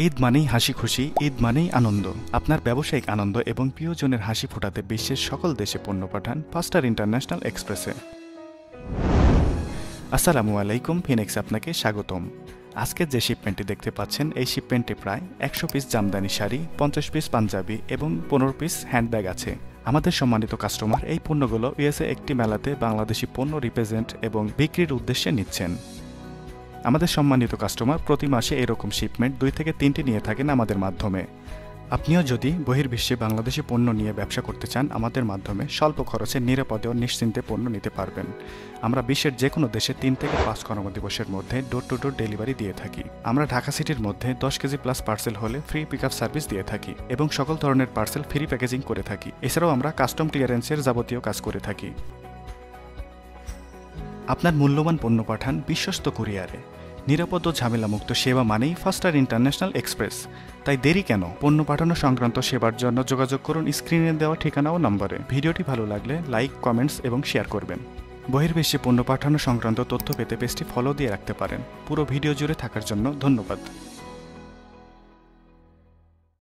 ঈদ মানেই হাসি খুশি, ঈদ মানেই আনন্দ। আপনার ব্যবসায়িক আনন্দ এবং প্রিয়জনের হাসি ফোটাতে বিশ্বের সকল দেশে পণ্য পাঠান ফাস্টার ইন্টারন্যাশনাল এক্সপ্রেসে। আসসালামু আলাইকুম, ফিনিক্স আপনাকে স্বাগতম। আজকে যে শিপমেন্টটি দেখতে পাচ্ছেন, এই শিপমেন্টে প্রায় 100 পিস জামদানি শাড়ি, 50 পিস পাঞ্জাবি এবং 15 পিস হ্যান্ডব্যাগ আছে। আমাদের সম্মানিত কাস্টমার এই পণ্যগুলো ইউএসএ একটি মেলাতে বাংলাদেশি পণ্য রিপ্রেজেন্ট এবং বিক্রির উদ্দেশ্যে নিচ্ছেন। আমাদের সম্মানিত কাস্টমার প্রতি মাসে এরকম শিপমেন্ট 2 থেকে 3টি নিয়ে থাকেন আমাদের মাধ্যমে। আপনিও যদি বহির্বিশ্বে বাংলাদেশি পণ্য নিয়ে ব্যবসা করতে চান, আমাদের মাধ্যমে স্বল্প খরচে নিরাপদে ও নিশ্চিন্তে পণ্য নিতে পারবেন। আমরা বিশ্বের যে কোনো দেশে 3 থেকে 5 কর্মদিবসের মধ্যে ডোর টু ডোর ডেলিভারি দিয়ে থাকি। আমরা ঢাকা সিটির মধ্যে 10 কেজি প্লাস পার্সেল হলে ফ্রি পিক আপ সার্ভিস দিয়ে থাকি এবং সকল ধরনের পার্সেল ফ্রি প্যাকেজিং করে থাকি। এছাড়াও আমরা কাস্টম ক্লিয়ারেন্সের যাবতীয় কাজ করে থাকি। আপনার মূল্যবান পণ্য পাঠান বিশ্বস্ত কুরিয়ারে। নিরাপদ ও ঝামেলামুক্ত সেবা মানেই ফাস্টার ইন্টারন্যাশনাল এক্সপ্রেস। তাই দেরি কেন? পণ্য পাঠানো সংক্রান্ত সেবার জন্য যোগাযোগ করুন স্ক্রিনে দেওয়া ঠিকানা ও নম্বরে। ভিডিওটি ভালো লাগলে লাইক, কমেন্টস এবং শেয়ার করবেন। বহির্বিশ্বে পণ্য পাঠানো সংক্রান্ত তথ্য পেতে পেজটি ফলো দিয়ে রাখতে পারেন। পুরো ভিডিও জুড়ে থাকার জন্য ধন্যবাদ।